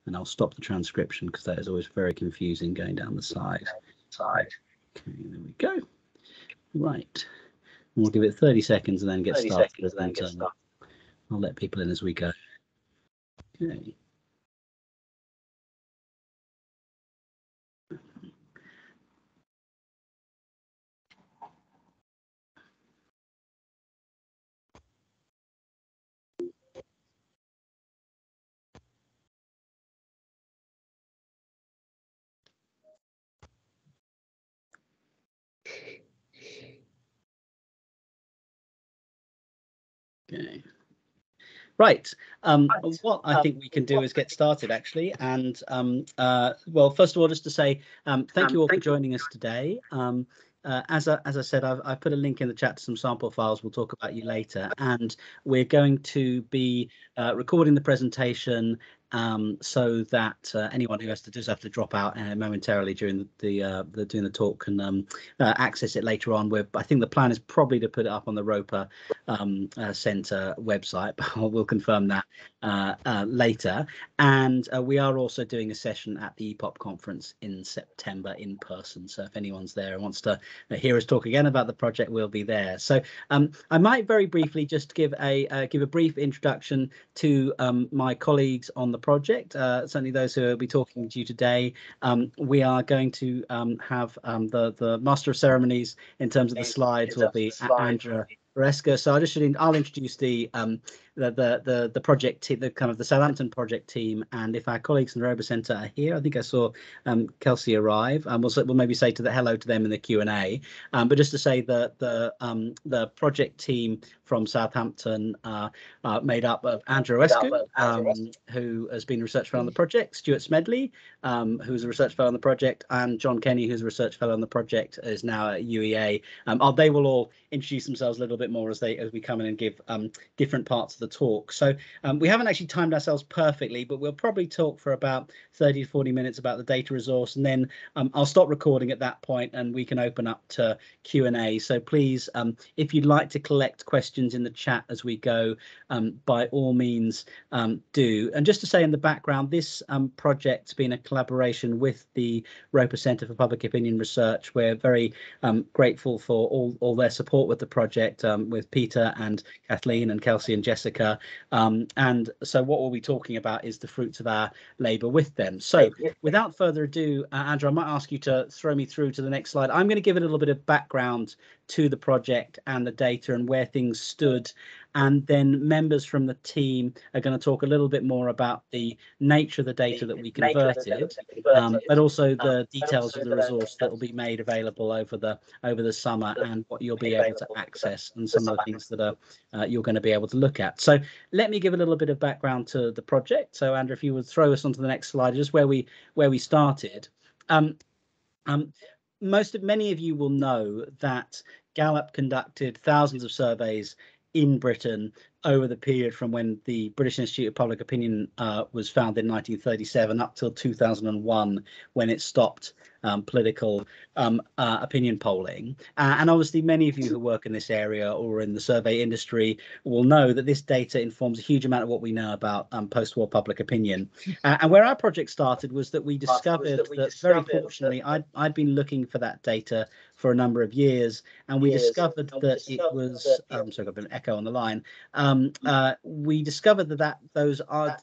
and I'll stop the transcription because that is always very confusing going down the side. Okay, there we go. Right, we'll give it 30 seconds and then get started. I'll let people in as we go. Okay. Okay. Right. What I think we can do is get started, actually. And well, first of all, just to say thank you all for joining us today. As I said, I've put a link in the chat to some sample files. We'll talk about you later. And we're going to be recording the presentation so that anyone who has to drop out momentarily during the talk can access it later on. I think the plan is probably to put it up on the Roper Centre website, but we'll confirm that later. And we are also doing a session at the EPOP conference in September in person. So if anyone's there and wants to hear us talk again about the project, we'll be there. So I might very briefly just give a brief introduction to my colleagues on the project, certainly those who will be talking to you today. We are going to have the Master of Ceremonies in terms of the slides will be Andrea Reska. So I'll introduce the project team, the Southampton project team, and if our colleagues in the Roper Centre are here, I think I saw Kelsey arrive, and we'll maybe say hello to them in the Q&A. But just to say that the project team from Southampton made up of Andrea Reska, who has been a research fellow on the project, Stuart Smedley, who's a research fellow on the project, and John Kenny, who's a research fellow on the project, is now at UEA. They will all introduce themselves a little bit more as we come in and give different parts of the talk. So we haven't actually timed ourselves perfectly, but we'll probably talk for about 30 to 40 minutes about the data resource, and then I'll stop recording at that point and we can open up to Q&A. So please, if you'd like to collect questions in the chat as we go, by all means do. And just to say in the background, this project's been a collaboration with the Roper Centre for Public Opinion Research. We're very grateful for all their support with the project, with Peter and Kathleen and Kelsey and Jessica. And so what we'll be talking about is the fruits of our labour with them. So without further ado, Andrew, I might ask you to throw me through to the next slide. I'm going to give it a little bit of background to the project and the data and where things stood, and then members from the team are going to talk a little bit more about the nature of the data that we converted, but also the details of the resource that will be made available over the summer and what you'll be able to access and some of the things that you're going to be able to look at. So let me give a little bit of background to the project. So Andrew, if you would throw us onto the next slide, just where we started. Many of you will know that Gallup conducted thousands of surveys in Britain over the period from when the British Institute of Public Opinion was founded in 1937 up till 2001, when it stopped political opinion polling. And obviously many of you who work in this area or in the survey industry will know that this data informs a huge amount of what we know about post-war public opinion. And where our project started was that we discovered that, very fortunately, I'd been looking for that data for a number of years, and we discovered that it was sorry, I've got an echo on the line. We discovered that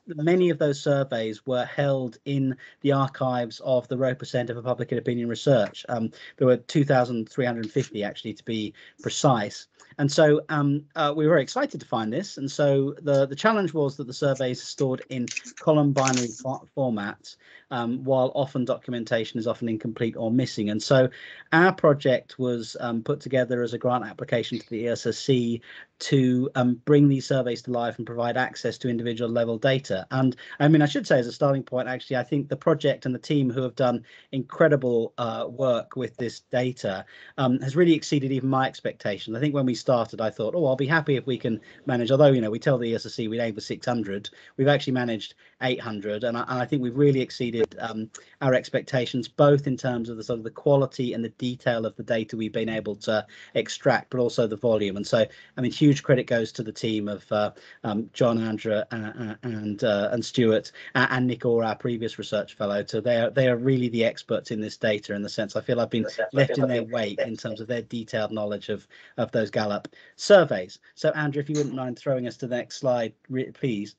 many of those surveys were held in the archives of the Roper Centre for Public Opinion Research. There were 2,350 actually, to be precise. And so we were very excited to find this. And so the challenge was that the surveys are stored in column binary formats, while often documentation is often incomplete or missing. And so our project was put together as a grant application to the ESRC to bring these surveys to life and provide access to individual level data. And I mean, I should say as a starting point, actually, I think the project and the team who have done incredible work with this data has really exceeded even my expectations. I think when we started, I thought, oh, I'll be happy if we can manage, although, you know, we tell the ESRC we'd aim for 600, we've actually managed 800. And I think we've really exceeded our expectations, both in terms of the sort of the quality and the detail of the data we've been able to extract, but also the volume. And so, I mean, huge credit goes to the team team of John, Andrew, and Stuart, and Nick Orr, our previous research fellow. So they are really the experts in this data, in the sense I feel I've been left in their wake in terms of their detailed knowledge of those Gallup surveys. So Andrew, if you wouldn't mind throwing us to the next slide, please.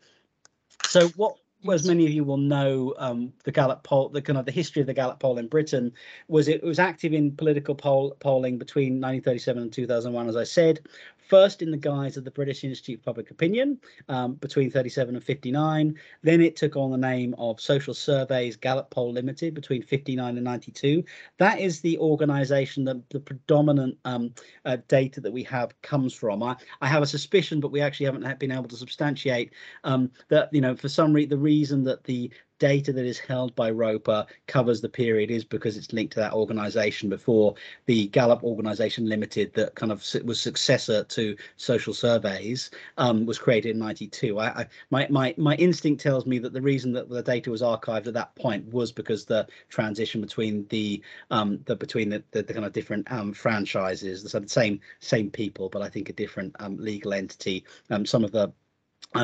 So what, as many of you will know, the Gallup poll, the history of the Gallup poll in Britain was it was active in political polling between 1937 and 2001, as I said. First in the guise of the British Institute of Public Opinion between 37 and 59. Then it took on the name of Social Surveys Gallup Poll Limited between 59 and 92. That is the organisation that the predominant data that we have comes from. I have a suspicion, but we actually haven't been able to substantiate that, you know, for some reason, the reason that the data that is held by Roper covers the period is because it's linked to that organisation before the Gallup Organisation Limited, that kind of was successor to Social Surveys, was created in 92. My instinct tells me that the reason that the data was archived at that point was because the transition between the kind of different franchises, the same people, but I think a different legal entity. Some of the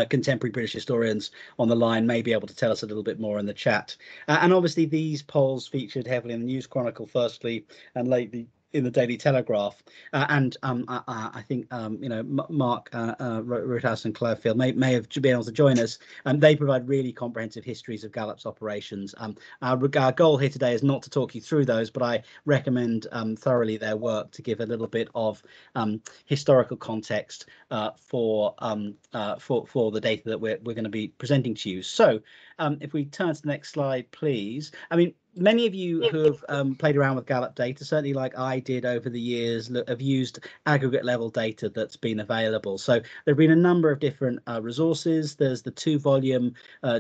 contemporary British historians on the line may be able to tell us a little bit more in the chat. And obviously these polls featured heavily in the News Chronicle firstly, and lately in the Daily Telegraph, and I think you know, Mark Roothouse and Claire Field may have been able to join us. They provide really comprehensive histories of Gallup's operations. Our goal here today is not to talk you through those, but I recommend thoroughly their work to give a little bit of historical context for the data that we're going to be presenting to you. So if we turn to the next slide, please. I mean, many of you who have played around with Gallup data, certainly like I did over the years, have used aggregate level data that's been available. So there have been a number of different resources. There's the 2-volume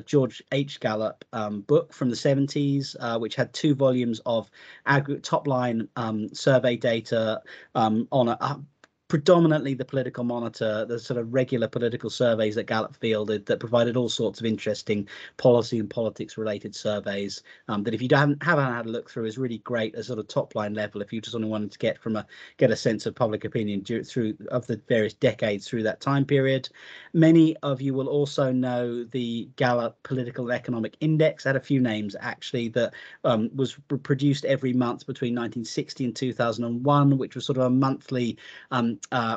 George H. Gallup book from the 70s, which had 2 volumes of aggregate top-line survey data on predominantly the Political Monitor, the sort of regular political surveys that Gallup fielded that provided all sorts of interesting policy and politics related surveys that if you haven't had a look through is really great as sort of top line level if you just wanted to get a sense of public opinion through the various decades through that time period. Many of you will also know the Gallup Political and Economic Index. It had a few names actually, that was produced every month between 1960 and 2001, which was sort of a monthly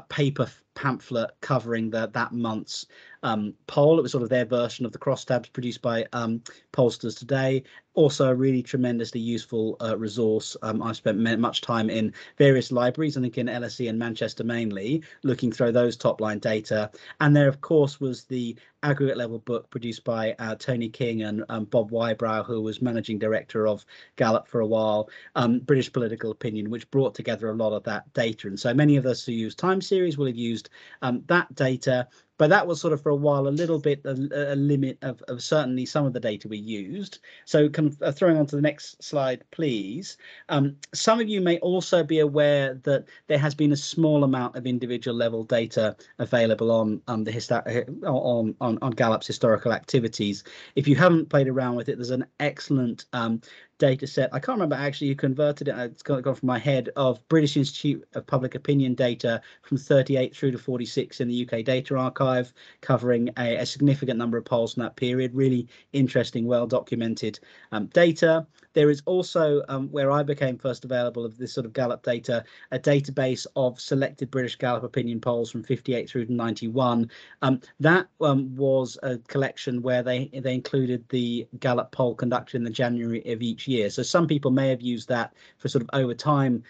paper pamphlet covering that month's poll. It was sort of their version of the crosstabs produced by pollsters today. Also a really tremendously useful resource. I've spent much time in various libraries, I think in LSE and Manchester mainly, looking through those top line data. And there, of course, was the aggregate level book produced by Tony King and Bob Wybrow, who was managing director of Gallup for a while, British Political Opinion, which brought together a lot of that data. And so many of us who use time series will have used that data. But that was sort of for a while a little bit a limit of certainly some of the data we used. So kind of throwing on to the next slide, please. Some of you may also be aware that there has been a small amount of individual level data available on Gallup's historical activities. If you haven't played around with it, there's an excellent data set. I can't remember actually who converted it. It's gone from my head, of British Institute of Public Opinion data from 38 through to 46 in the UK Data Archive, covering a significant number of polls from that period. Really interesting, well documented data. There is also, where I became first available of this sort of Gallup data, a database of selected British Gallup opinion polls from 58 through to 91. That was a collection where they included the Gallup poll conducted in the January of each year. So some people may have used that for sort of over time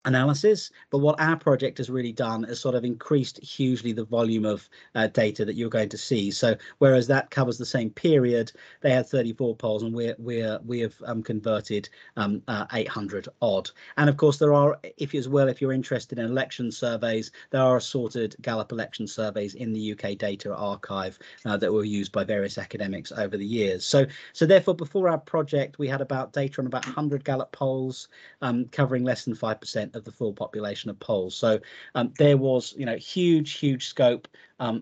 analysis, but what our project has really done is sort of increased hugely the volume of data that you're going to see. So whereas that covers the same period, they had 34 polls, and we have converted 800 odd. And of course there are, if you're interested in election surveys, there are assorted Gallup election surveys in the UK Data Archive that were used by various academics over the years. So therefore, before our project, we had data on about 100 Gallup polls, covering less than 5% of the full population of polls. So there was, huge scope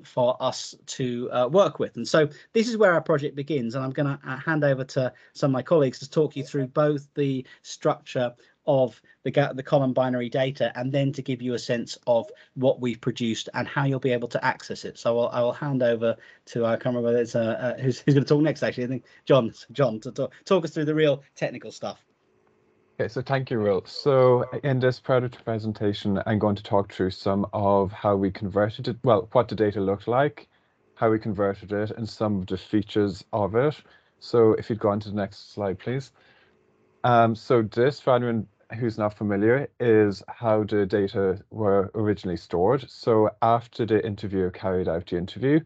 for us to work with. And so this is where our project begins. And I'm going to hand over to some of my colleagues to talk you through both the structure of the column binary data, and then to give you a sense of what we've produced and how you'll be able to access it. So I will hand over to, I can't remember whether it's who's going to talk next, actually. I think John to talk us through the real technical stuff. Okay, so thank you, Will. So in this presentation, I'm going to talk through some of how we converted it, well, what the data looked like, how we converted it, and some of the features of it. So if you'd go on to the next slide, please. So this, for anyone who's not familiar, is how the data were originally stored. So after the interviewer carried out the interview,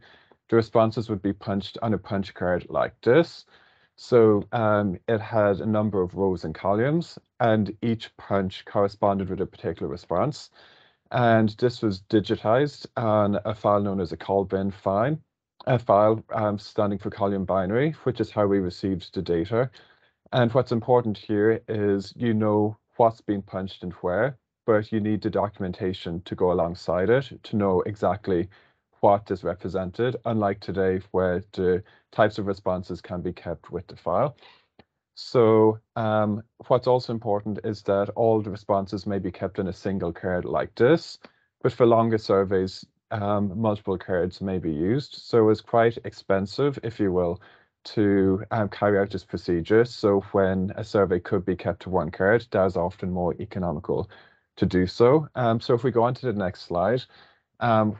the responses would be punched on a punch card like this. So it had a number of rows and columns, and each punch corresponded with a particular response. And this was digitized on a file known as a call-bin file, standing for column binary, which is how we received the data. And what's important here is you know what's being punched and where, but you need the documentation to go alongside it to know exactly what is represented, unlike today where the types of responses can be kept with the file. So what's also important is that all the responses may be kept in a single card like this, but for longer surveys, multiple cards may be used. So it's quite expensive, if you will, to carry out this procedure. So when a survey could be kept to one card, that is often more economical to do so. So if we go on to the next slide,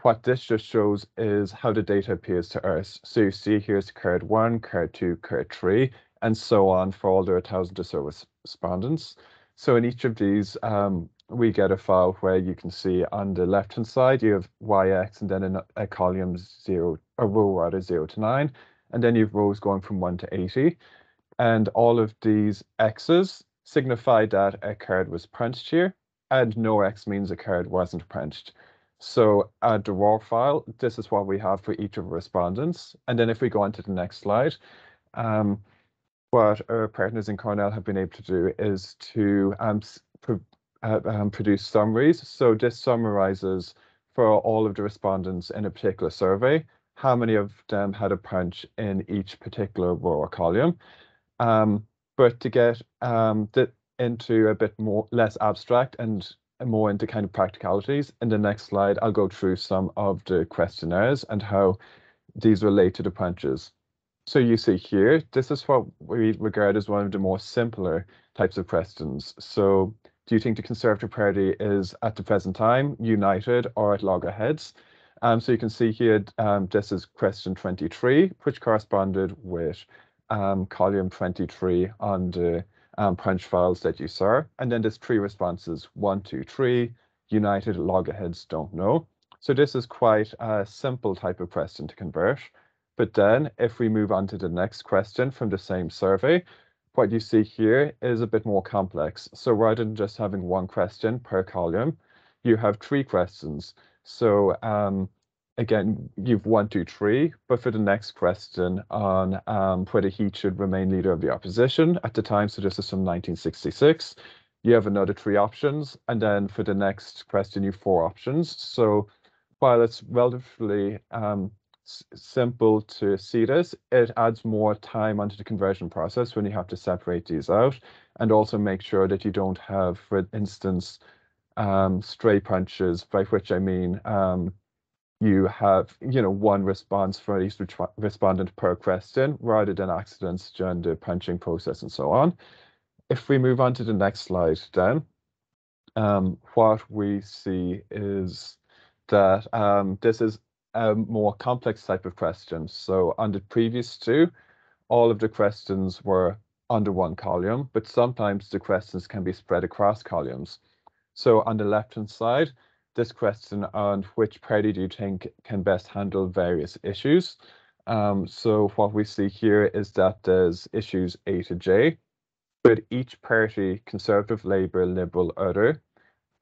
what this just shows is how the data appears to us. So you see here's card 1, card 2, card 3, and so on for all their 1,000 or so respondents. So in each of these, we get a file where you can see on the left-hand side, you have YX and then a column 0, or row rather 0 to 9, and then you have rows going from 1 to 80. And all of these X's signify that a card was punched here, and no X means a card wasn't punched. So the raw file, this is what we have for each of the respondents. And then if we go on to the next slide, what our partners in Cornell have been able to do is to produce summaries. So this summarizes for all of the respondents in a particular survey, how many of them had a punch in each particular row or column. But to get into a bit more less abstract and more into kind of practicalities, in the next slide, I'll go through some of the questionnaires and how these relate to the punches. So you see here, this is what we regard as one of the more simpler types of questions. So do you think the Conservative Party is at the present time united or at loggerheads? So you can see here, this is question 23, which corresponded with column 23 on the punch files that you saw. And then there's 3 responses, 1, 2, 3, united, loggerheads, don't know. So this is quite a simple type of question to convert. But then if we move on to the next question from the same survey, what you see here is a bit more complex. So rather than just having one question per column, you have 3 questions. So again, you've 1, 2, 3, but for the next question on whether he should remain leader of the opposition at the time, so this is from 1966, you have another 3 options. And then for the next question, you have 4 options. So while it's relatively simple to see this, it adds more time onto the conversion process when you have to separate these out and also make sure that you don't have, for instance, stray punches, by which I mean you have, one response for each respondent per question rather than accidents during the punching process and so on. If we move on to the next slide then, what we see is that this is a more complex type of question. So on the previous 2, all of the questions were under one column, but sometimes the questions can be spread across columns. So on the left-hand side, this question on which party do you think can best handle various issues. So what we see here is that there's issues A to J, but each party, Conservative, Labour, Liberal, Other,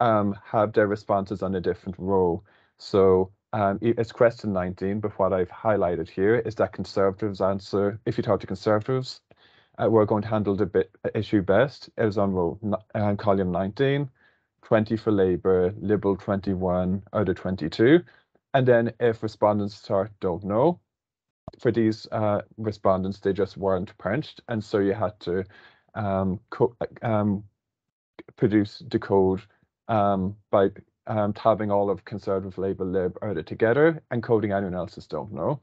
have their responses on a different row. So it's question 19, but what I've highlighted here is that Conservatives answer, if you talk to Conservatives, we're going to handle the issue best, is on row column 19, 20 for Labour, Liberal 21, Other 22. And then if respondents don't know, for these respondents, they just weren't punched. And so you had to decode by tabbing all of conservative label lib order together and coding anyone else's don't know.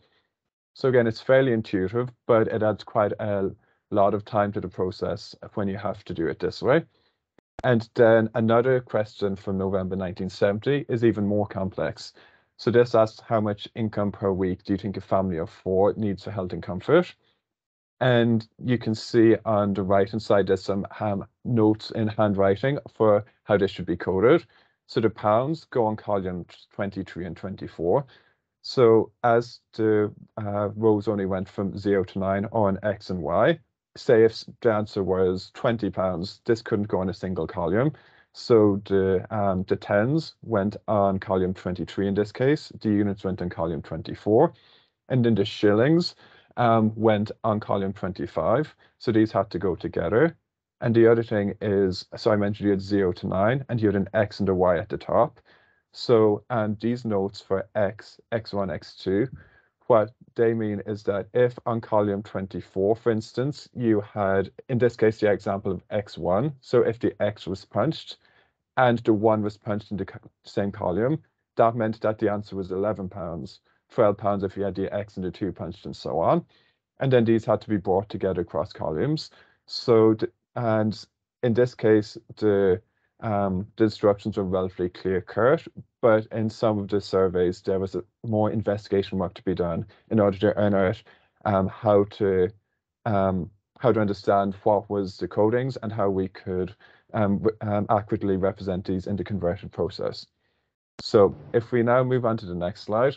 So again, it's fairly intuitive, but it adds quite a lot of time to the process when you have to do it this way. And then another question from November 1970 is even more complex. So this asks, how much income per week do you think a family of 4 needs for health and comfort? And you can see on the right-hand side, there's some notes in handwriting for how this should be coded. So the pounds go on column 23 and 24. So as the rows only went from 0 to 9 on X and Y, say if the answer was £20, this couldn't go on a single column. So the tens went on column 23 in this case, the units went on column 24, and then the shillings went on column 25. So these had to go together. And the other thing is, so I mentioned you had 0 to 9, and you had an X and a Y at the top. So these notes for X, X1, X2, what they mean is that if on column 24, for instance, you had, in this case, the example of X1, so if the X was punched and the 1 was punched in the same column, that meant that the answer was £11, £12 if you had the X and the 2 punched, and so on. And then these had to be brought together across columns. So, and in this case, the instructions were relatively clear-cut, but in some of the surveys, there was more investigation work to be done in order to unearth how to understand what was the codings and how we could accurately represent these in the converted process. So if we now move on to the next slide.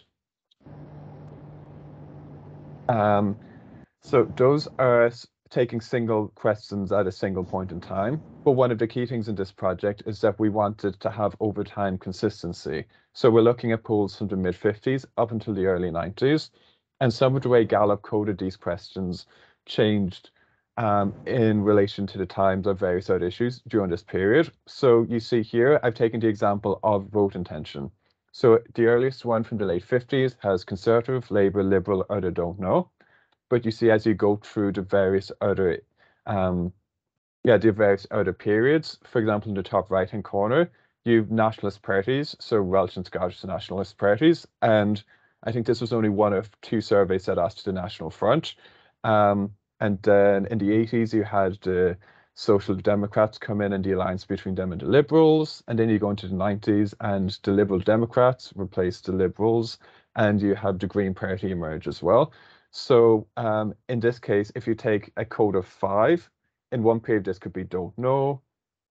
So those are taking single questions at a single point in time. But one of the key things in this project is that we wanted to have over time consistency. So we're looking at polls from the mid-50s up until the early 90s. And some of the way Gallup coded these questions changed in relation to the times of various other issues during this period. So you see here, I've taken the example of vote intention. So the earliest one from the late 50s has Conservative, Labour, Liberal, other don't know. But you see, as you go through the various other, periods, for example, in the top right-hand corner, you've nationalist parties, so Welsh and Scottish nationalist parties, and I think this was only one of 2 surveys that asked the National Front. And then in the 80s, you had the Social Democrats come in and the alliance between them and the Liberals, and then you go into the 90s, and the Liberal Democrats replaced the Liberals, and you have the Green Party emerge as well. So in this case, if you take a code of 5, in one period, this could be don't know,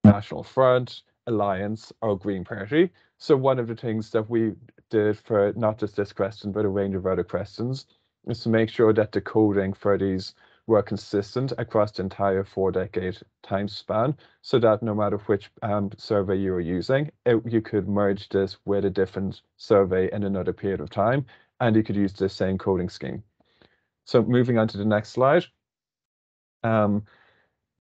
National Front, Alliance, or Green Party. So one of the things that we did for not just this question, but a range of other questions, is to make sure that the coding for these were consistent across the entire 4-decade time span, so that no matter which survey you were using, you could merge this with a different survey in another period of time, and you could use the same coding scheme. So moving on to the next slide.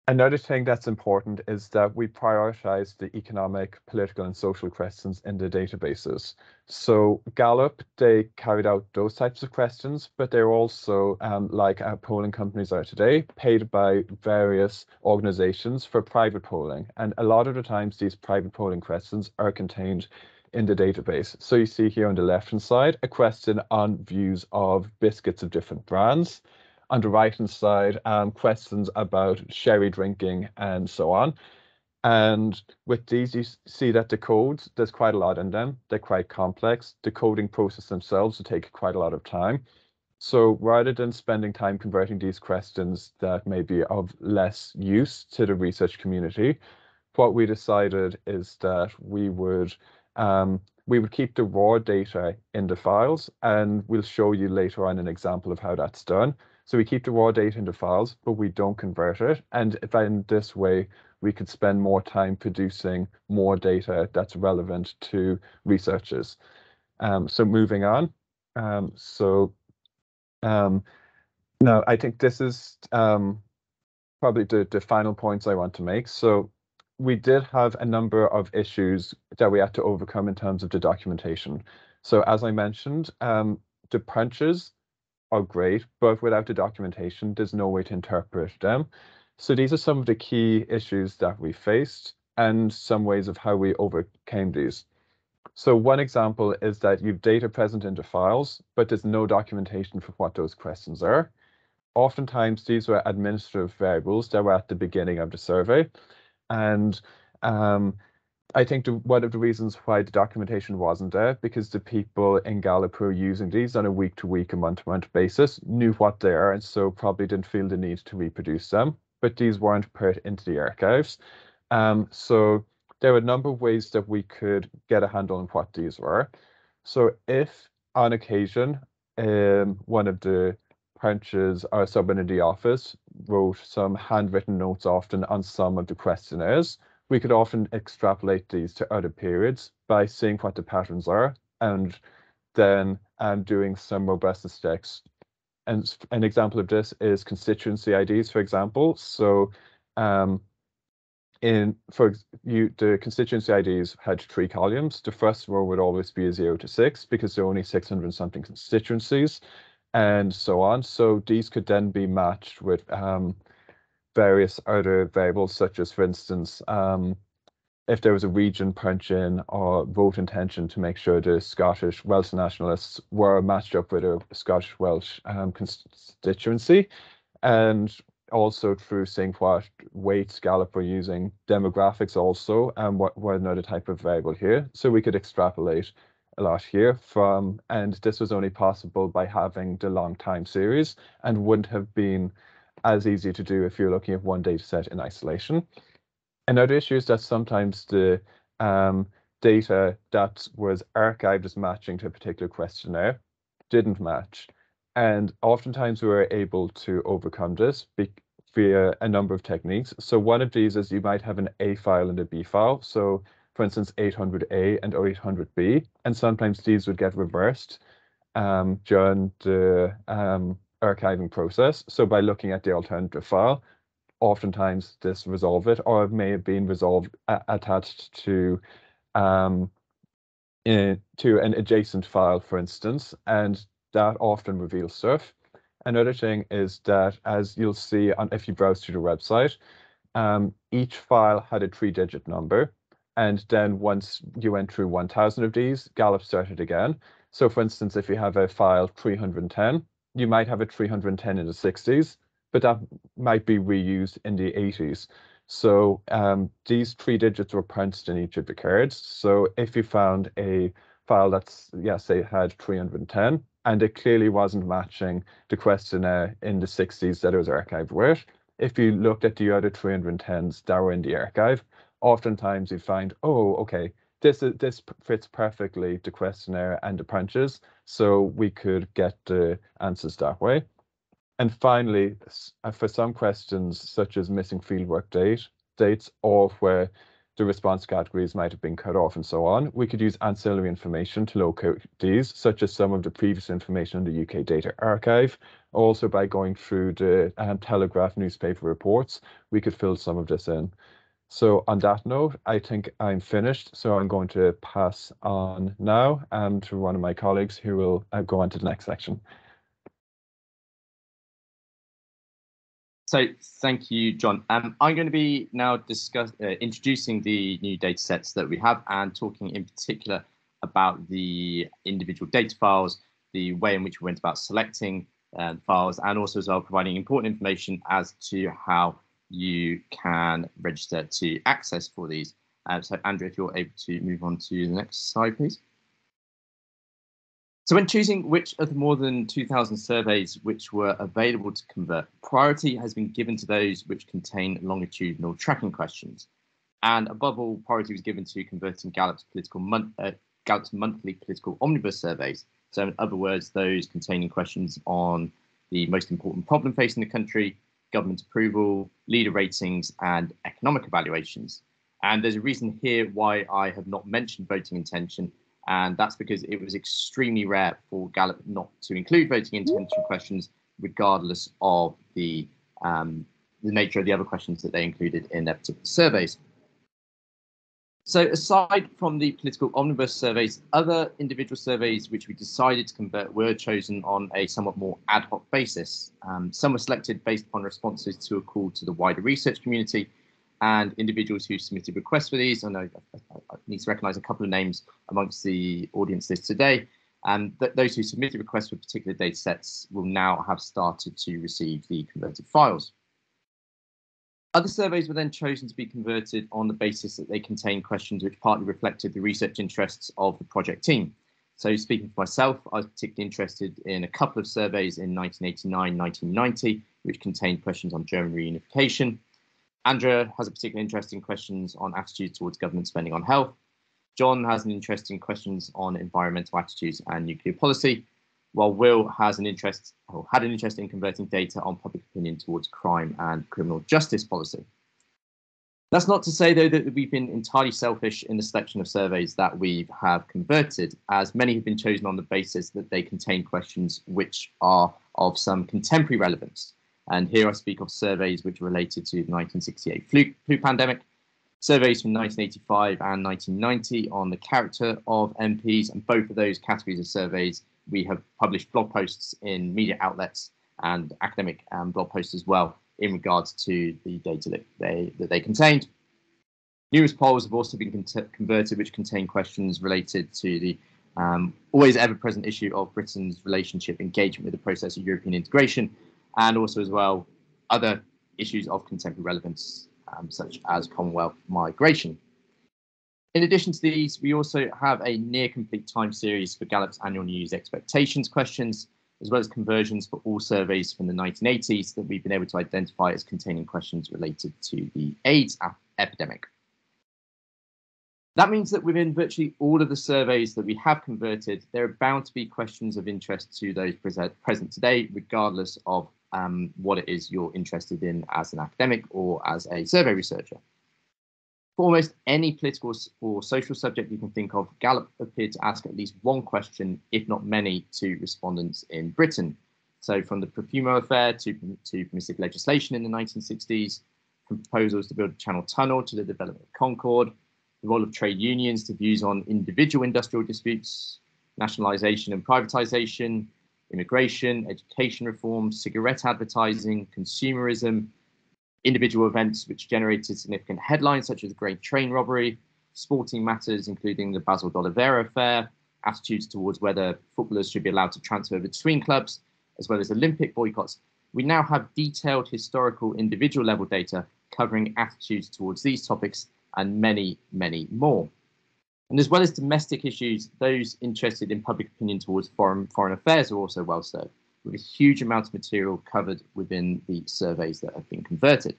Another thing that's important is that we prioritize the economic, political, and social questions in the databases. So Gallup, they carried out those types of questions, but they're also, like polling companies are today, paid by various organizations for private polling. And a lot of the times, these private polling questions are contained in the database. So you see here on the left-hand side, a question on views of biscuits of different brands. On the right-hand side, questions about sherry drinking and so on. And with these, you see that the codes, there's quite a lot in them. They're quite complex. The coding process themselves will take quite a lot of time. So rather than spending time converting these questions that may be of less use to the research community, what we decided is that we would keep the raw data in the files, and we'll show you later on an example of how that's done. So we keep the raw data in the files, but we don't convert it. And in this way, we could spend more time producing more data that's relevant to researchers. So moving on. Now I think this is probably the final points I want to make. So we did have a number of issues that we had to overcome in terms of the documentation. So as I mentioned, the punches are great, but without the documentation, there's no way to interpret them. So these are some of the key issues that we faced. and some ways of how we overcame these. So one example is that you've data present into files, but there's no documentation for what those questions are. Oftentimes, these were administrative variables that were at the beginning of the survey. And I think one of the reasons why the documentation wasn't there, because the people in Gallup who are using these on a week-to-week and month-to-month basis knew what they are, and so probably didn't feel the need to reproduce them, but these weren't put into the archives. So there were a number of ways that we could get a handle on what these were. So if on occasion, one of the branches or someone in the office wrote some handwritten notes often on some of the questionnaires, we could often extrapolate these to other periods by seeing what the patterns are and then doing some robustness checks. And an example of this is constituency IDs, for example. So the constituency IDs had 3 columns. The first row would always be a 0 to 6 because there are only 600 and something constituencies, and so on. So these could then be matched with various other variables, such as, for instance, if there was a region punch in or vote intention to make sure the Scottish Welsh nationalists were matched up with a Scottish Welsh constituency, and also through seeing what weights Gallup were using, demographics also, and what another type of variable here. So we could extrapolate a lot here from, and this was only possible by having the long time series and wouldn't have been as easy to do if you're looking at one data set in isolation. Another issue is that sometimes the data that was archived as matching to a particular questionnaire didn't match. And oftentimes we were able to overcome this via a number of techniques. So one of these is you might have an A file and a B file. So for instance, 800A and 800B, and sometimes these would get reversed during the archiving process. So by looking at the alternative file, oftentimes this resolve it, or it may have been resolved attached to an adjacent file, for instance, and that often reveals stuff. Another thing is that, as you'll see if you browse through the website, each file had a 3-digit number, and then once you went through 1,000 of these, Gallup started again. So for instance, if you have a file 310, you might have a 310 in the 60s, but that might be reused in the 80s. So these 3 digits were punched in each of the cards. So if you found a file that's, say it had 310, and it clearly wasn't matching the questionnaire in the 60s that it was archived with, if you looked at the other 310s that were in the archive, oftentimes you'd find, oh, okay, this fits perfectly the questionnaire and the punches, so we could get the answers that way. And finally, for some questions, such as missing fieldwork dates, or where the response categories might have been cut off and so on, we could use ancillary information to locate these, such as some of the previous information in the UK Data Archive. Also, by going through the Telegraph newspaper reports, we could fill some of this in. So on that note, I think I'm finished. So I'm going to pass on now to one of my colleagues who will go on to the next section. So thank you, John. I'm going to be now introducing the new data sets that we have and talking in particular about the individual data files, the way in which we went about selecting files, and also as well providing important information as to how you can register to access for these. So Andrew, if you're able to move on to the next slide, please. So when choosing which of the more than 2,000 surveys which were available to convert, priority has been given to those which contain longitudinal tracking questions. And above all, priority was given to converting Gallup's monthly political omnibus surveys. So in other words, those containing questions on the most important problem facing the country, government approval, leader ratings, and economic evaluations. And there's a reason here why I have not mentioned voting intention, and that's because it was extremely rare for Gallup not to include voting intention questions, regardless of the nature of the other questions that they included in their particular surveys. So aside from the political omnibus surveys, other individual surveys which we decided to convert were chosen on a somewhat more ad hoc basis. Some were selected based upon responses to a call to the wider research community, and individuals who submitted requests for these. I know I need to recognise a couple of names amongst the audience list today. And those who submitted requests for particular data sets will now have started to receive the converted files. Other surveys were then chosen to be converted on the basis that they contain questions which partly reflected the research interests of the project team. So speaking for myself, I was particularly interested in a couple of surveys in 1989, 1990, which contained questions on German reunification. Andrea has a particular interest in questions on attitudes towards government spending on health. John has an interest in questions on environmental attitudes and nuclear policy, while Will has an interest, or had an interest in converting data on public opinion towards crime and criminal justice policy. That's not to say, though, that we've been entirely selfish in the selection of surveys that we have converted, as many have been chosen on the basis that they contain questions which are of some contemporary relevance. And here I speak of surveys which are related to the 1968 flu pandemic, surveys from 1985 and 1990 on the character of MPs, and both of those categories of surveys we have published blog posts in media outlets and academic blog posts as well in regards to the data that they contained. Numerous polls have also been converted which contain questions related to the always ever-present issue of Britain's relationship engagement with the process of European integration, and also as well other issues of contemporary relevance such as Commonwealth migration. In addition to these, we also have a near complete time series for Gallup's annual news expectations questions, as well as conversions for all surveys from the 1980s that we've been able to identify as containing questions related to the AIDS epidemic. That means that within virtually all of the surveys that we have converted, there are bound to be questions of interest to those present today, regardless of what it is you're interested in as an academic or as a survey researcher. For almost any political or social subject you can think of, Gallup appeared to ask at least one question, if not many, to respondents in Britain. So from the Profumo affair to permissive legislation in the 1960s, from proposals to build a Channel Tunnel to the development of Concord, the role of trade unions to views on individual industrial disputes, nationalisation and privatisation, immigration, education reform, cigarette advertising, consumerism, individual events which generated significant headlines such as the Great Train Robbery, sporting matters including the Basil d'Oliveira affair, attitudes towards whether footballers should be allowed to transfer between clubs, as well as Olympic boycotts. We now have detailed historical individual level data covering attitudes towards these topics and many, many more. And as well as domestic issues, those interested in public opinion towards foreign affairs are also well served, with a huge amount of material covered within the surveys that have been converted.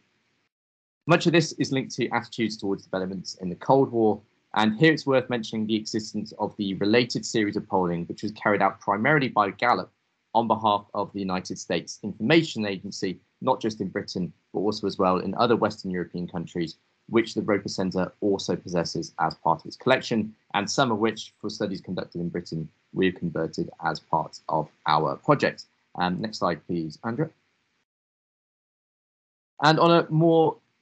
Much of this is linked to attitudes towards developments in the Cold War, and here it's worth mentioning the existence of the related series of polling, which was carried out primarily by Gallup on behalf of the United States Information Agency, not just in Britain, but also as well in other Western European countries, which the Roper Centre also possesses as part of its collection, and some of which, for studies conducted in Britain, we've converted as part of our project. Next slide, please, Andrea. And on a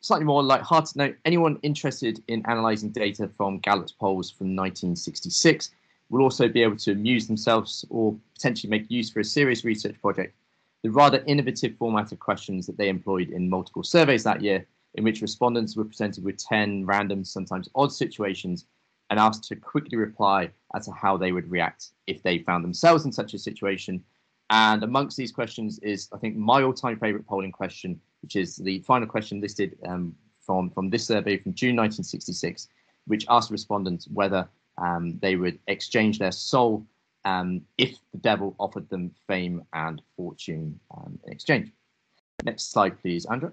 slightly more light-hearted note, anyone interested in analysing data from Gallup's polls from 1966 will also be able to amuse themselves or potentially make use for a serious research project the rather innovative format of questions that they employed in multiple surveys that year, in which respondents were presented with 10 random, sometimes odd situations and asked to quickly reply as to how they would react if they found themselves in such a situation. And amongst these questions is, I think, my all-time favourite polling question, which is the final question listed from this survey from June 1966, which asked respondents whether they would exchange their soul if the devil offered them fame and fortune in exchange. Next slide, please, Andrea.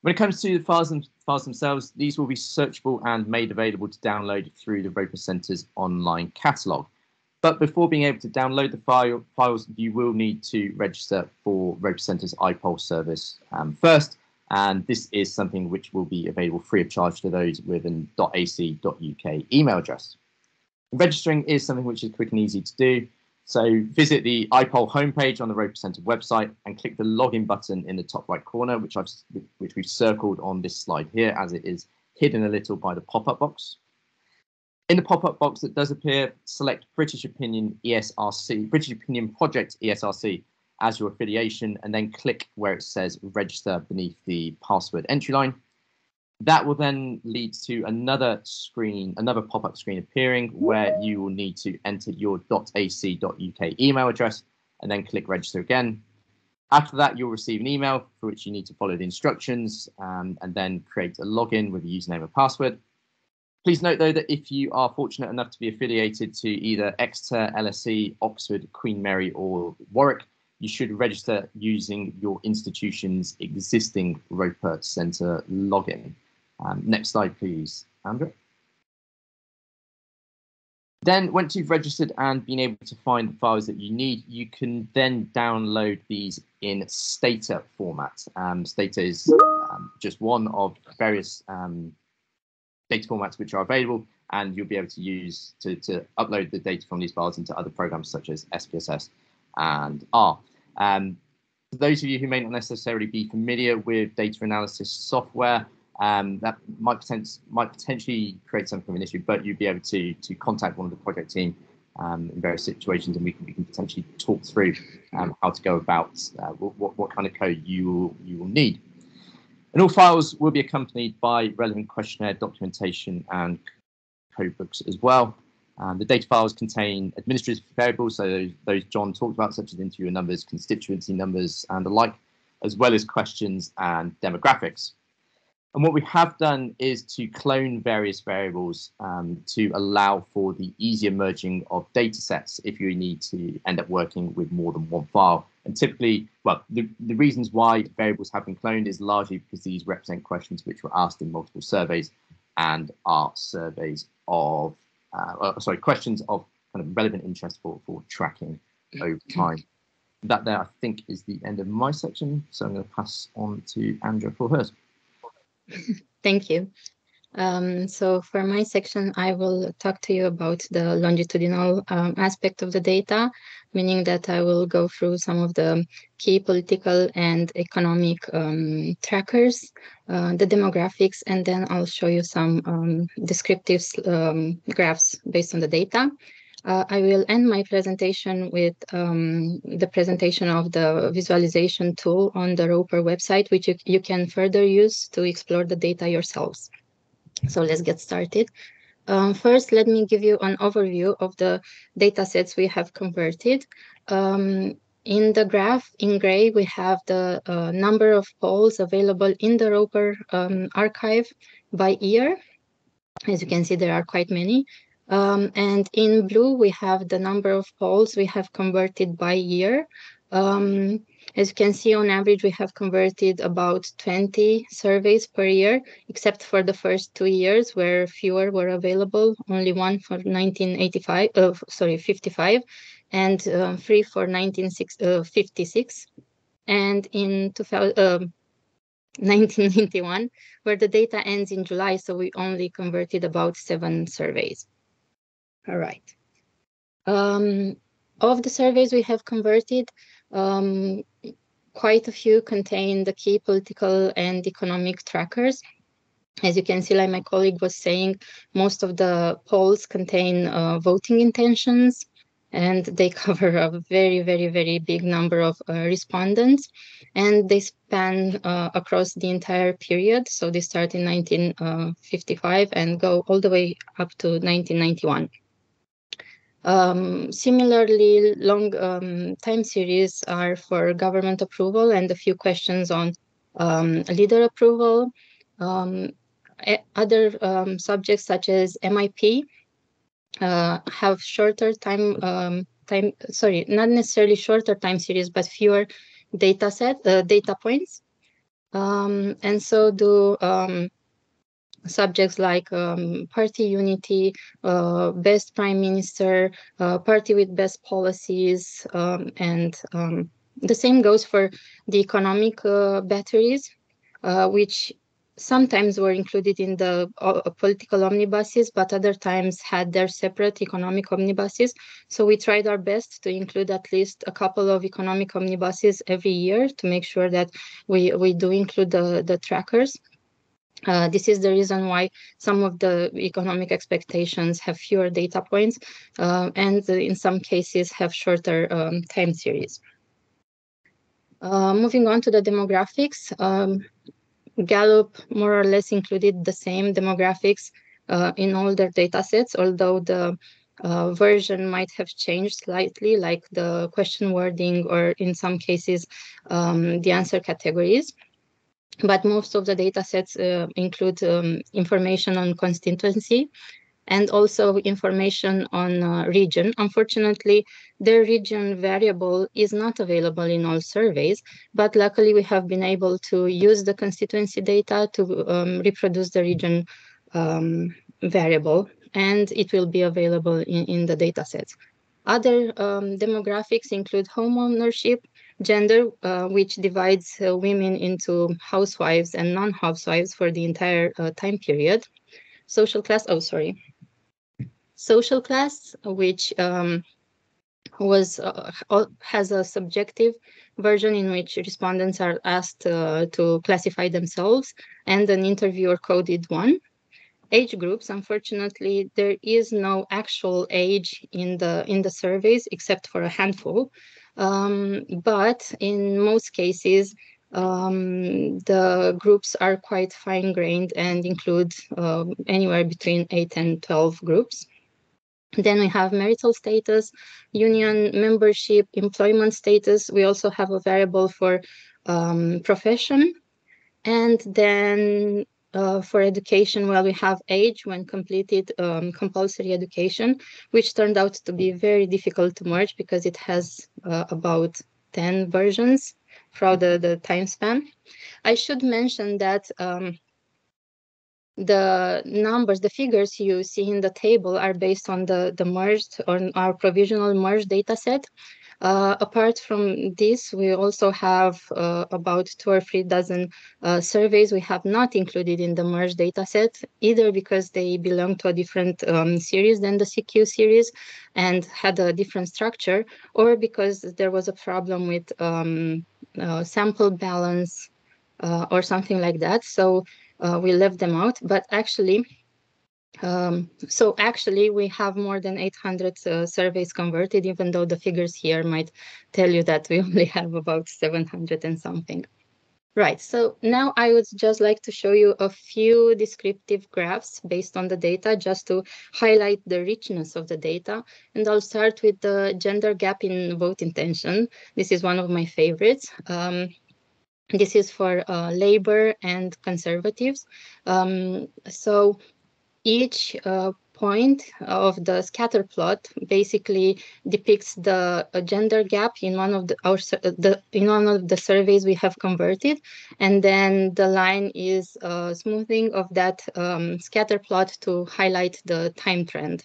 When it comes to the files themselves, these will be searchable and made available to download through the Roper Centre's online catalogue. But before being able to download the files, you will need to register for Roper Centre's iPoll service first, and this is something which will be available free of charge to those with an .ac.uk email address. Registering is something which is quick and easy to do, so visit the iPoll homepage on the Roper Centre website and click the login button in the top right corner, which we've circled on this slide here, as it is hidden a little by the pop-up box. In the pop-up box that does appear, select British Opinion ESRC, British Opinion Project ESRC, as your affiliation, and then click where it says register beneath the password entry line. That will then lead to another screen, another pop-up screen appearing where you will need to enter your .ac.uk email address and then click register again. After that, you'll receive an email for which you need to follow the instructions and then create a login with a username and password. Please note, though, that if you are fortunate enough to be affiliated to either Exeter, LSE, Oxford, Queen Mary or Warwick, you should register using your institution's existing Roper Centre login. Next slide, please, Andrew. Then, once you've registered and been able to find the files that you need, you can then download these in Stata format. Stata is just one of various data formats which are available, and you'll be able to use to upload the data from these files into other programs such as SPSS and R. For those of you who may not necessarily be familiar with data analysis software, that might potentially create something of an issue, but you'll be able to contact one of the project team in various situations, and we can potentially talk through how to go about what kind of code you will need. And all files will be accompanied by relevant questionnaire documentation and code books as well. The data files contain administrative variables, so those John talked about, such as interviewer numbers, constituency numbers, and the like, as well as questions and demographics. And what we have done is to clone various variables to allow for the easier merging of data sets if you need to end up working with more than one file. And typically, well, the reasons why variables have been cloned is largely because these represent questions which were asked in multiple surveys and are surveys of, questions of kind of relevant interest for tracking over time. That there, I think, is the end of my section. So I'm going to pass on to Andrea for hers. Thank you. So for my section, I will talk to you about the longitudinal aspect of the data, meaning that I will go through some of the key political and economic trackers, the demographics, and then I'll show you some descriptive graphs based on the data. I will end my presentation with the presentation of the visualization tool on the Roper website, which you can further use to explore the data yourselves. So let's get started. First, let me give you an overview of the data sets we have converted. In the graph in gray, we have the number of polls available in the Roper archive by year. As you can see, there are quite many. And in blue, we have the number of polls we have converted by year. As you can see, on average, we have converted about 20 surveys per year, except for the first 2 years where fewer were available, only one for 55, and 3 for 1956. And in 1991, where the data ends in July, so we only converted about 7 surveys. All right. Of the surveys we have converted, quite a few contain the key political and economic trackers. As you can see, like my colleague was saying, most of the polls contain voting intentions, and they cover a very, very, very big number of respondents, and they span across the entire period. So they start in 1955 and go all the way up to 1991. Similarly, long time series are for government approval and a few questions on leader approval. Other subjects such as MIP have shorter not necessarily shorter time series, but fewer data points. And so do subjects like party unity, best prime minister, party with best policies, and the same goes for the economic batteries, which sometimes were included in the political omnibuses, but other times had their separate economic omnibuses. So we tried our best to include at least a couple of economic omnibuses every year to make sure that we do include the trackers. This is the reason why some of the economic expectations have fewer data points and in some cases have shorter time series. Moving on to the demographics, Gallup more or less included the same demographics in all their data sets, although the version might have changed slightly, like the question wording or in some cases the answer categories. But most of the data sets include information on constituency and also information on region. Unfortunately, the region variable is not available in all surveys, but luckily we have been able to use the constituency data to reproduce the region variable, and it will be available in the data sets. Other demographics include home ownership, gender, which divides women into housewives and non-housewives for the entire time period. Social class, social class, which has a subjective version in which respondents are asked to classify themselves, and an interviewer coded one. Age groups, unfortunately, there is no actual age in the surveys except for a handful, but in most cases the groups are quite fine-grained and include anywhere between 8 and 12 groups. Then we have marital status, union membership, employment status. We also have a variable for profession. And then for education, well, we have age when completed compulsory education, which turned out to be very difficult to merge because it has about 10 versions throughout the time span. I should mention that the numbers, the figures you see in the table are based on the merged, on our provisional merged data set. Apart from this, we also have about 2 or 3 dozen surveys we have not included in the merged data set, either because they belong to a different series than the CQ series and had a different structure, or because there was a problem with sample balance or something like that. So we left them out, but actually, we have more than 800 surveys converted, even though the figures here might tell you that we only have about 700 and something. Right, so now I would just like to show you a few descriptive graphs based on the data, just to highlight the richness of the data. And I'll start with the gender gap in vote intention. This is one of my favorites. This is for Labour and Conservatives. So each point of the scatter plot basically depicts the gender gap in one of the surveys we have converted, and then the line is smoothing of that scatter plot to highlight the time trend.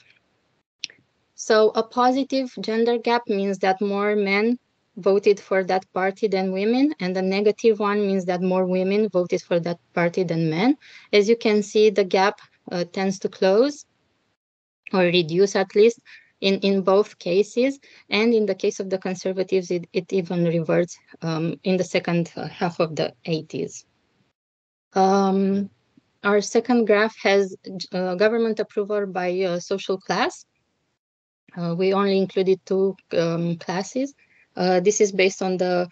So a positive gender gap means that more men voted for that party than women, and the negative one means that more women voted for that party than men. As you can see, the gap tends to close or reduce, at least in both cases, and in the case of the Conservatives it even reverts in the second half of the 80s. Our second graph has government approval by social class. We only included 2 classes. This is based on the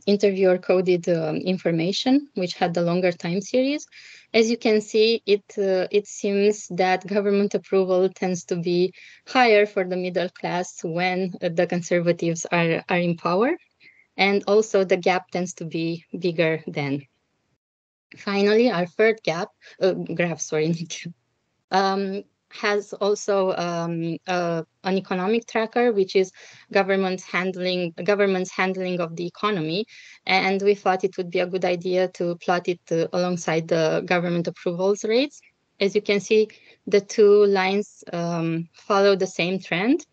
interviewer coded information, which had the longer time series. As you can see, it seems that government approval tends to be higher for the middle class when the Conservatives are in power, and also the gap tends to be bigger then. Finally, our third graph, has also an economic tracker, which is government's handling of the economy, and we thought it would be a good idea to plot it alongside the government approvals rates. As you can see, the 2 lines follow the same trend.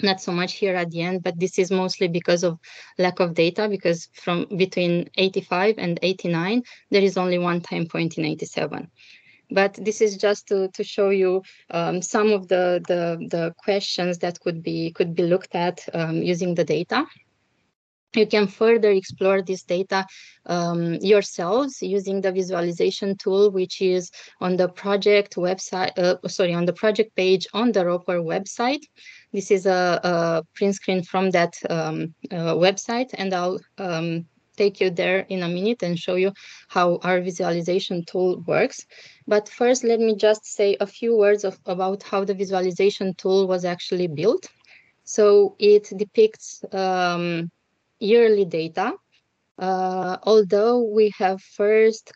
Not so much here at the end, but this is mostly because of lack of data, because from between 85 and 89, there is only one time point in 87. But this is just to show you some of the questions that could be looked at using the data. You can further explore this data yourselves using the visualization tool, which is on the project website. On the project page on the ROPR website. This is a print screen from that website, and I'll take you there in a minute and show you how our visualization tool works. But first, let me just say a few words about how the visualization tool was actually built. So it depicts yearly data, although we have first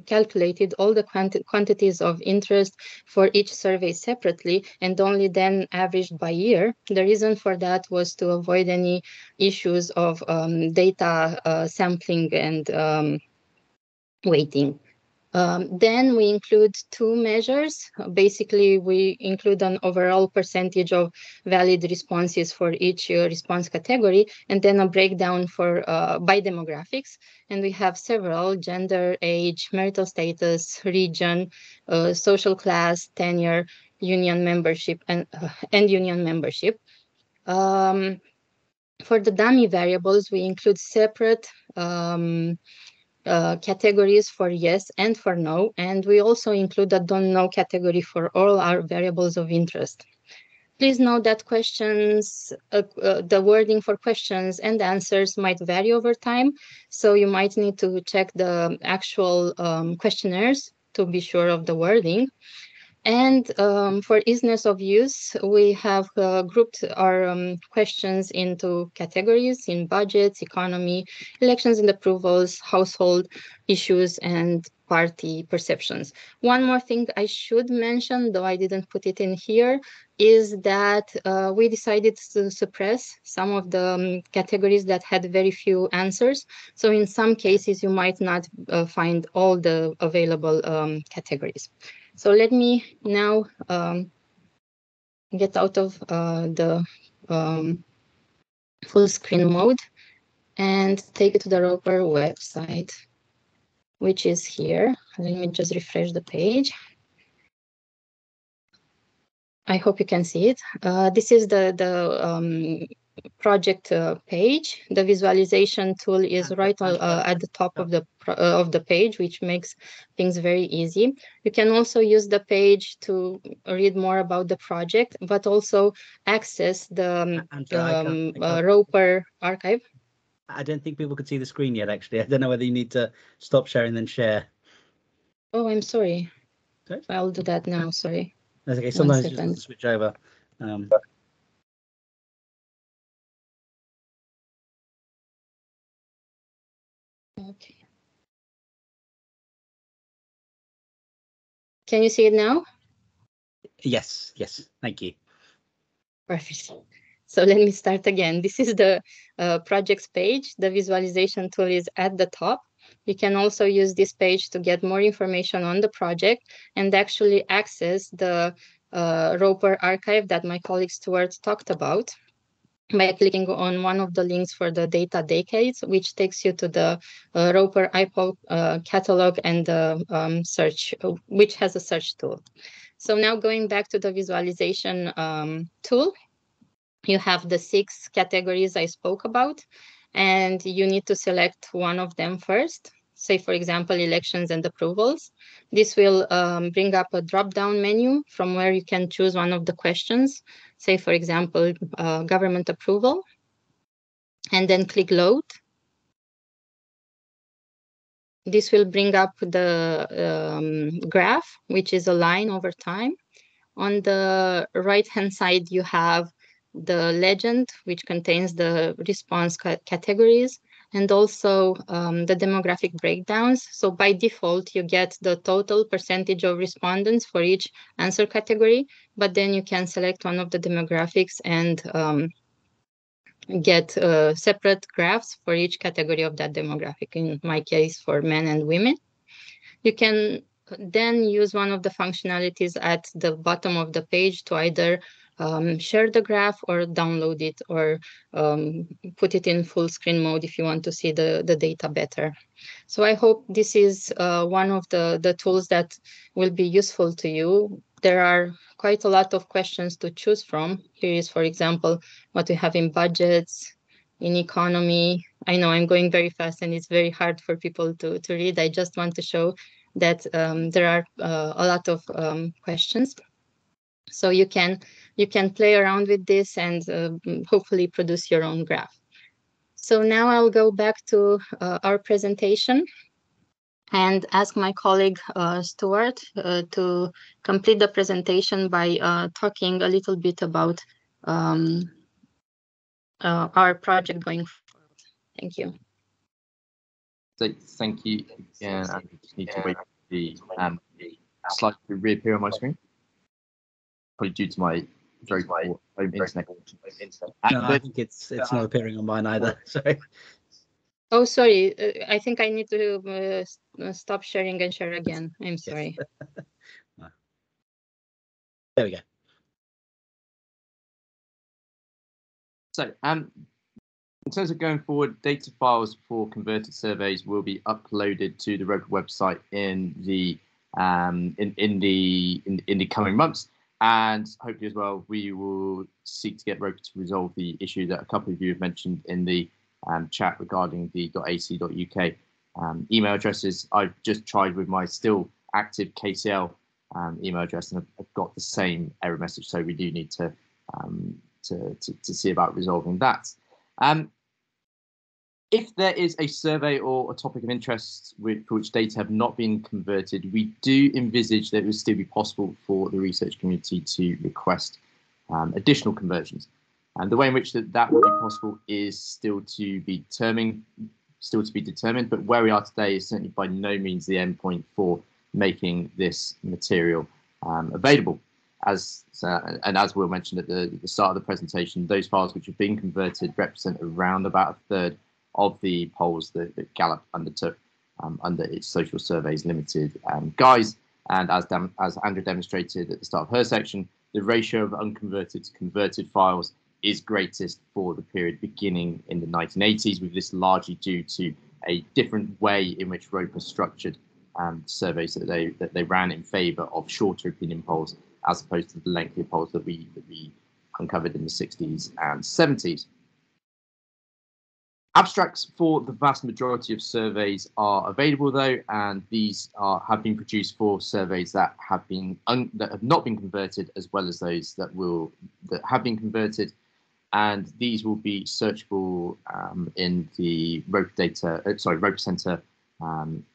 calculated all the quantities of interest for each survey separately and only then averaged by year. The reason for that was to avoid any issues of data sampling and weighting. Then we include two measures. Basically, we include an overall percentage of valid responses for each response category, and then a breakdown for by demographics. And we have several: gender, age, marital status, region, social class, tenure, union membership, and union membership. For the dummy variables, we include separate categories for yes and for no, and we also include a don't know category for all our variables of interest. Please note that questions, the wording for questions and answers might vary over time, so you might need to check the actual questionnaires to be sure of the wording. And for easiness of use, we have grouped our questions into categories in budgets, economy, elections and approvals, household issues, and party perceptions. One more thing I should mention, though I didn't put it in here, is that we decided to suppress some of the categories that had very few answers. So in some cases, you might not find all the available categories. So let me now get out of the full screen mode and take it to the Roper website, which is here. Let me just refresh the page. I hope you can see it. This is the project page. The visualization tool is right at the top of the page, which makes things very easy. You can also use the page to read more about the project, but also access the Roper archive. I don't think people could see the screen yet, actually. I don't know whether you need to stop sharing and then share. Oh, I'm sorry. Okay. I'll do that now, sorry. That's okay. Sometimes you just have to switch over. Okay. Can you see it now? Yes, thank you. Perfect. So let me start again. This is the projects page. The visualization tool is at the top. You can also use this page to get more information on the project and actually access the Roper archive that my colleague Stuart talked about by clicking on one of the links for the data decades, which takes you to the Roper IPOL catalog and the search, which has a search tool. So now going back to the visualization tool, you have the 6 categories I spoke about, and you need to select one of them first. Say, for example, elections and approvals. This will bring up a drop-down menu from where you can choose one of the questions. Say, for example, government approval, and then click load. This will bring up the graph, which is a line over time. On the right-hand side, you have the legend, which contains the response categories, and also the demographic breakdowns. So by default, you get the total percentage of respondents for each answer category, but then you can select one of the demographics and get separate graphs for each category of that demographic, in my case, for men and women. You can then use one of the functionalities at the bottom of the page to either share the graph or download it, or put it in full screen mode if you want to see the data better. So I hope this is one of the tools that will be useful to you. There are quite a lot of questions to choose from. Here is, for example, what we have in budgets, in economy. I know I'm going very fast and it's very hard for people to read. I just want to show that there are a lot of questions. So you can you can play around with this and hopefully produce your own graph. So now I'll go back to our presentation and ask my colleague Stuart to complete the presentation by talking a little bit about our project going forward. Thank you. So thank you again. I just need to wait for the slide to reappear on my screen. Probably due to my very poor home internet. No, I think it's not appearing on mine either. Sorry. Oh, sorry. I think I need to stop sharing and share again. I'm sorry. Yes. There we go. So, in terms of going forward, data files for converted surveys will be uploaded to the ROPA website in the coming months, and hopefully as well we will seek to get ROPA to resolve the issue that a couple of you have mentioned in the chat regarding the .ac.uk email addresses. I've just tried with my still active KCL email address, and I've got the same error message. So we do need to see about resolving that. If there is a survey or a topic of interest for which data have not been converted, we do envisage that it would still be possible for the research community to request additional conversions. And the way in which that will be possible is still to be determined. But where we are today is certainly by no means the endpoint for making this material available. As Will mentioned at the start of the presentation, those files which have been converted represent around about a third of the polls that Gallup undertook under its Social Surveys Limited guise. And as Andrea demonstrated at the start of her section, the ratio of unconverted to converted files is greatest for the period beginning in the 1980s, with this largely due to a different way in which ROPA structured surveys that they ran in favour of shorter opinion polls, as opposed to the lengthier polls that we uncovered in the 60s and 70s. Abstracts for the vast majority of surveys are available, though, and these have been produced for surveys that have not been converted, as well as those that have been converted, and these will be searchable in the ROPA Centre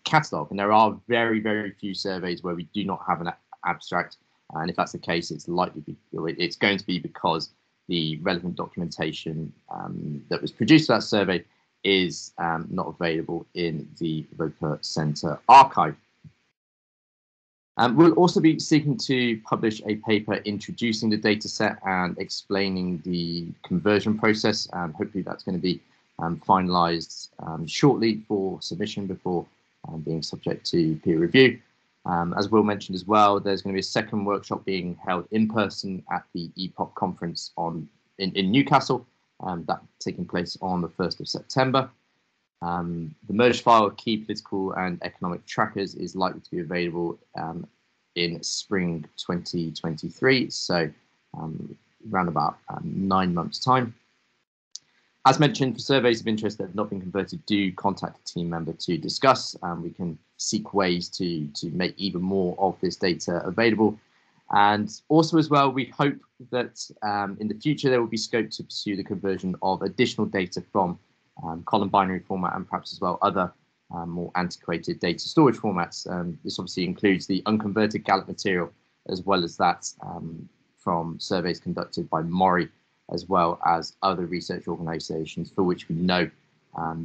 catalogue. And there are very, very few surveys where we do not have an abstract, and if that's the case, it's going to be because the relevant documentation that was produced for that survey is not available in the ROPA Centre archive. We'll also be seeking to publish a paper introducing the dataset and explaining the conversion process. Hopefully that's going to be finalised shortly for submission before being subject to peer review. As Will mentioned as well, there's going to be a second workshop being held in person at the EPOC conference in Newcastle, that taking place on the 1st of September. The merged file of key political and economic trackers is likely to be available in spring 2023, so around about 9 months' time. As mentioned, for surveys of interest that have not been converted, do contact a team member to discuss. We can seek ways to make even more of this data available. And also as well, we hope that in the future there will be scope to pursue the conversion of additional data from column binary format and perhaps as well other more antiquated data storage formats. This obviously includes the unconverted Gallup material, as well as that from surveys conducted by Mori, as well as other research organisations for which we know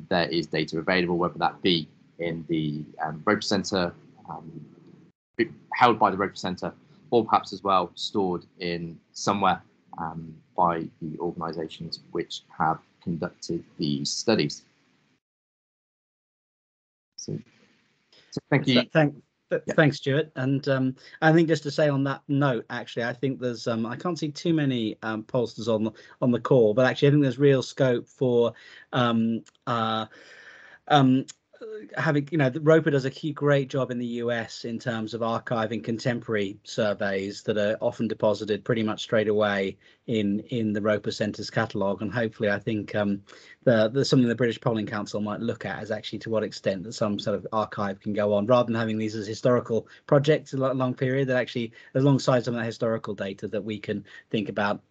there is data available, whether that be in the ROPA Centre, held by the ROPA Centre, or perhaps as well stored in somewhere by the organisations which have conducted these studies. So thank you. Thanks, Stuart. And I think just to say on that note, actually, I think there's I can't see too many pollsters on the call, but actually I think there's real scope for having, the ROPA does a great job in the US in terms of archiving contemporary surveys that are often deposited pretty much straight away in the ROPA Centre's catalogue, and hopefully I think there's something the British Polling Council might look at, is actually to what extent that some sort of archive can go on, rather than having these as historical projects a long period, that actually alongside some of that historical data that we can think about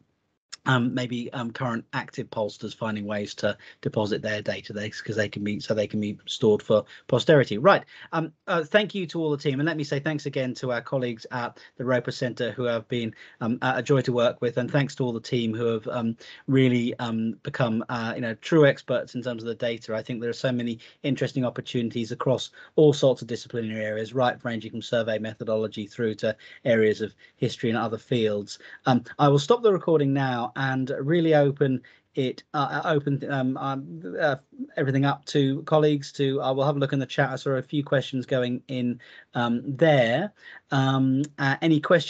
maybe current active pollsters finding ways to deposit their data because they can be stored for posterity. Right. Thank you to all the team, and let me say thanks again to our colleagues at the ROPA Centre who have been a joy to work with, and thanks to all the team who have really become true experts in terms of the data. I think there are so many interesting opportunities across all sorts of disciplinary areas, right ranging from survey methodology through to areas of history and other fields. I will stop the recording now and really open everything up to colleagues. We'll have a look in the chat. I saw a few questions going in there. Any questions?